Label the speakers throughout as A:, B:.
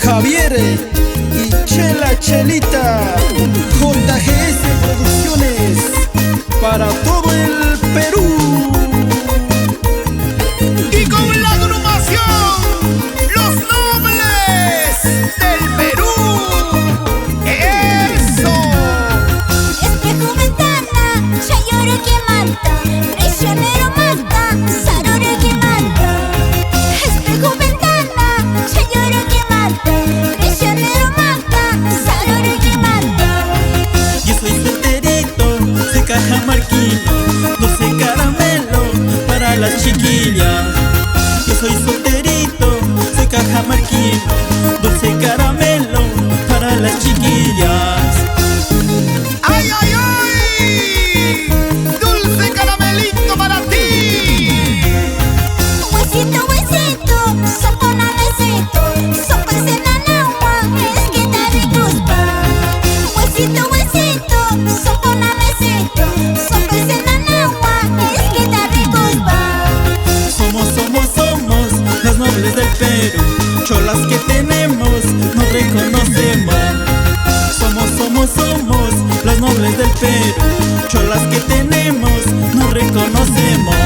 A: Javier y Chela Chelita, JGS Producciones, para todo el Perú.
B: Y con la agrupación, los nobles del Perú. ¡Eso!
C: Espejo ventana, ya lloro que mata, prisionero mata, sarore que mata. Espejo ventana, ya lloro que mata, prisionero mata, sarore que mata.
D: Yo soy solterito, soy cajamarquino, dulce caramelo para las chiquillas. Yo soy solterito, soy cajamarquino, dulce caramelo para las chiquillas.
B: ¡Ay, ay, ay! Dulce caramelito para ti.
C: Huesito, huesito, sopona besito, sopa en agua, es que te recuspa. Huesito, huesito, sopona besito, sopa en agua, es que te recuspa.
D: Somos las nobles del Perú, cholas que tenemos nos reconocemos. Somos las nobles del Perú, cholas que tenemos nos reconocemos.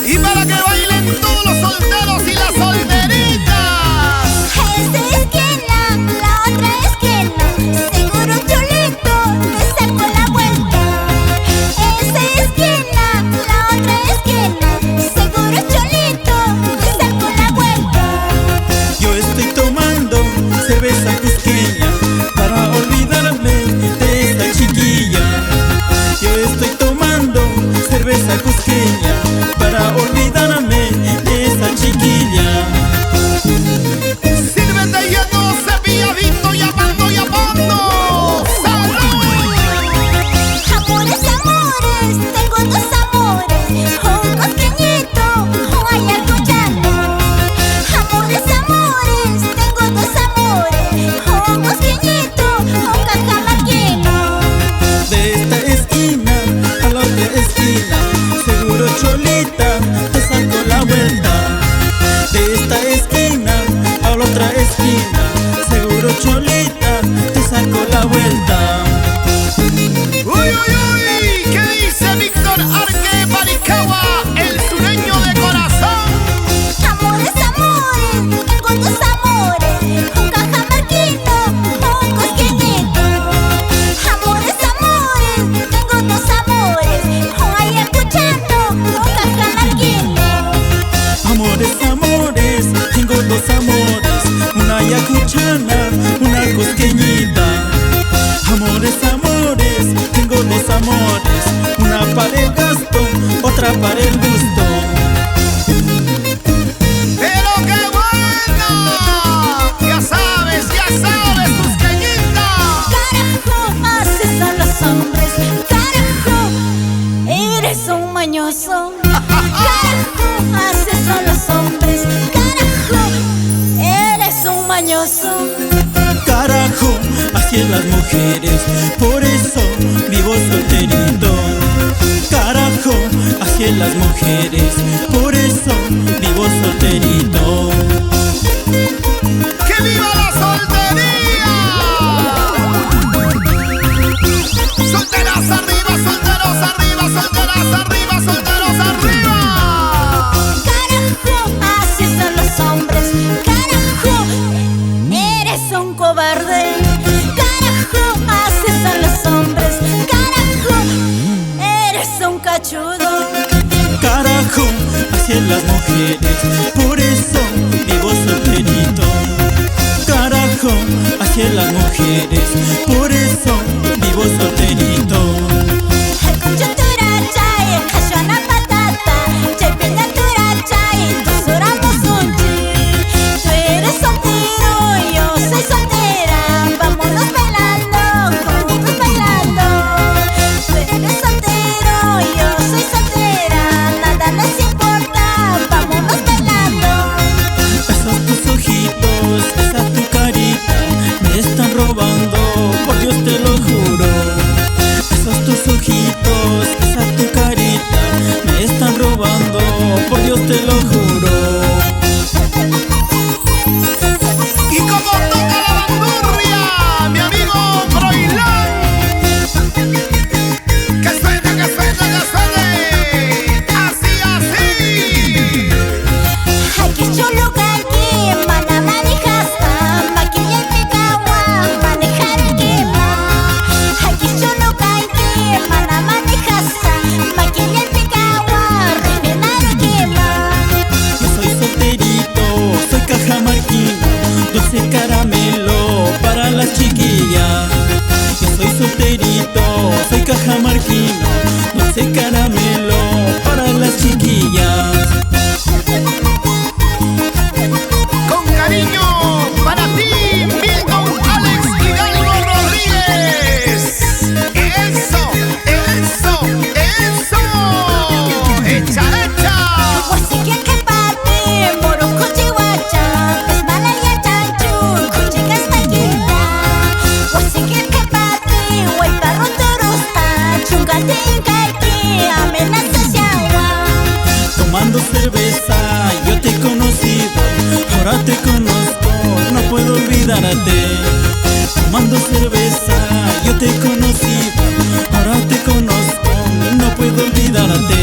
B: Y para que bailen todos los solteros y las solteritas.
C: Esa esquina, la otra esquina, seguro Cholito te sacó la vuelta. Esa esquina, la otra esquina, seguro Cholito te sacó la vuelta.
D: Yo estoy tomando cerveza cusqueña para olvidarme de esta chiquilla. Yo estoy tomando cerveza cusqueña para olvidarme de esa chiquilla.
B: Sírvete ya no cepilladito, llamando, llamando. ¡Salud!
C: Amores, amores, tengo dos amores, un cosqueñito, un ayacuchano. Amores, amores, tengo dos amores, un cosqueñito, un cajamarquino.
D: De esta esquina a la otra esquina, seguro Cholita te sacó la vuelta. De esta esquina a la otra esquina, seguro Cholita te sacó la vuelta.
B: ¡Uy, uy, uy! ¿Qué dice Víctor Arque Baricagua, el sureño de corazón?
C: Amores, amores, tengo dos amores, un cajamarquino, un cosqueñito. Amores, amores, tengo dos amores, un ayacuchano, un cajamarquino.
D: Amores, tengo dos amores, una ayacuchana, una cusqueñita. Amores, tengo dos amores, una para el gasto, otra para el gusto.
B: ¡Pero qué buena! Ya sabes, cusqueñita.
C: Carajo, así son los hombres, carajo, eres un mañoso. Carajo, así son los hombres, carajo, eres un mañoso.
D: Carajo, así es las mujeres, por eso vivo solterito. Carajo, así es las mujeres, por eso vivo solterito.
B: ¡Que viva la soltería! ¡Solteras arriba, solteros arriba, solteras arriba, solteros arriba!
C: Carajo, así son los hombres, carajo, eres un cobarde. Carajo, así son los hombres, carajo, eres un cachudo.
D: Carajo, así es las mujeres, por eso vivo solterito. Carajo, así es las mujeres, por eso vivo solterito.
C: Hashwana patata, chepinga turachay, tosuramos unchi. Tú eres soltero, yo soy soltera, vámonos bailando, juntos bailando. Tú eres soltero, yo soy soltera, nada nos importa, vámonos bailando.
D: Esos tus ojitos, esa tu carita, me están robando, por Dios te lo juro. Esos cajamarquino, dulce caramelo para las chiquillas.
B: Con cariño para ti, Milton Alex Hidalgo Rodríguez. Eso, eso, eso. Echa, echa.
C: Wasikia que papi, moro kuchiwacha, pesmalaya chanchu, kuchikas maquita. Wasikia que papi, huayparro turusta, chungatinka aquí, amenaza siagua.
D: Tomando cerveza, yo te he conocido, ahora te conozco, no puedo olvidarte. Tomando cerveza, yo te he conocido, ahora te conozco, no puedo olvidarte.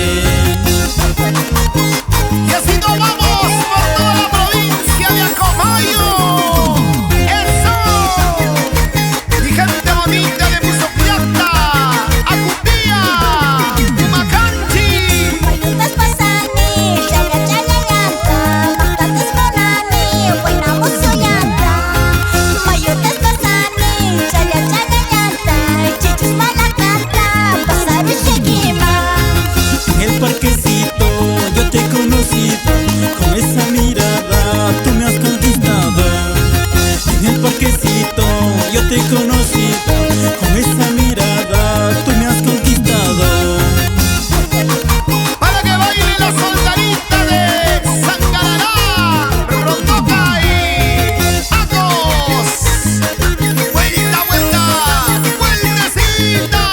B: Y así nos vamos por toda la provincia de Acomayo. Eso. Y gente bonita de Musopiata, Acupía, Humacanchi.
C: Mayutas pasani, chaya chaya llanta, batatas banani, buenamos soyanta. Mayutas pasani, chaya chaya llanta, chichis malacanta, pasar shekima.
D: En el parquecito yo te he conocido, con esa mirada tú me has conquistado. En el parquecito yo te he conocido, con esa mirada tú me has conquistado.
B: Para que baile la soldarita de Sangarará, Rondoca y Acos. Vuelta, vuelta, vueltecita.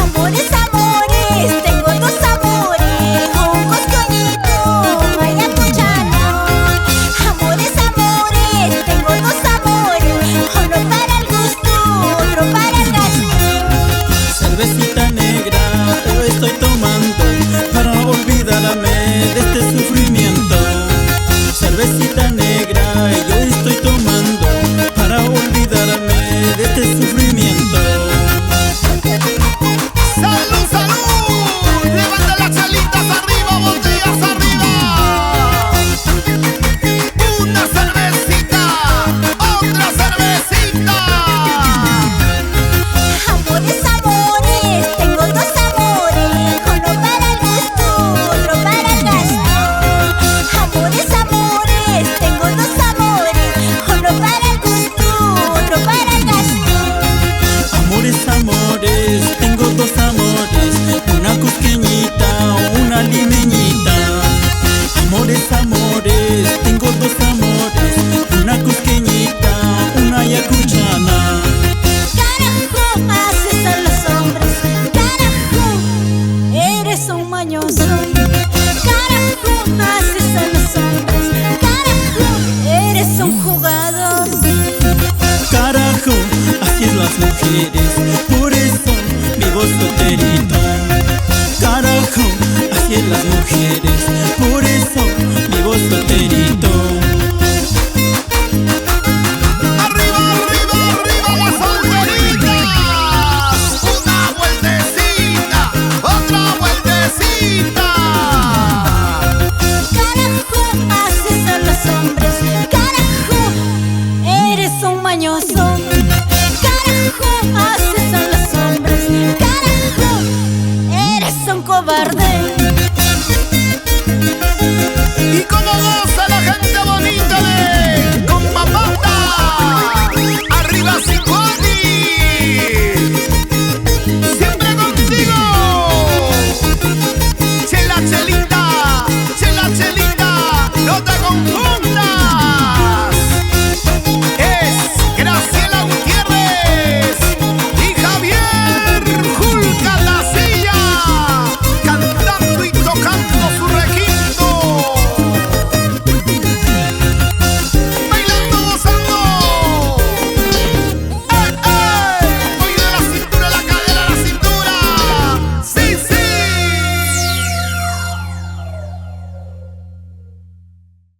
C: Amores, amores, tengo dos amores, un coscoñito, un ayacuchano. Amores, amores, tengo dos amores, uno para el gusto, otro para el gasto.
D: Cervecita negra yo estoy tomando para olvidarme de este sufrimiento. Cervecita negra yo estoy tomando para olvidarme de este sufrimiento.
B: ¡Salud, salud! Levanta las chalitas arriba, botellas arriba. Una cervecita, otra cervecita.
C: Amores, amores, tengo dos amores, uno para el gusto, otro para el gasto. Amores, amores, tengo dos amores, uno para el gusto, otro para el gasto.
D: Amores, amores, tengo dos amores, una cusqueñita, una limeñita. Amores, amores, tengo dos amores, una cusqueñita, una ayacuchana.
C: Carajo, haces a los hombres, carajo, eres un mañoso. Carajo, haces a los hombres, carajo, eres un jugador.
D: Carajo, así es las mujeres, por eso vivo solterito. Carajo, así es las mujeres, por eso vivo solterito.
B: Arriba, arriba, arriba las solderitas. Una vueltecita, otra vueltecita.
C: Carajo, haces a los hombres, carajo, eres un mañoso. Carajo, haces a los hombres, carajo, eres un cobarde.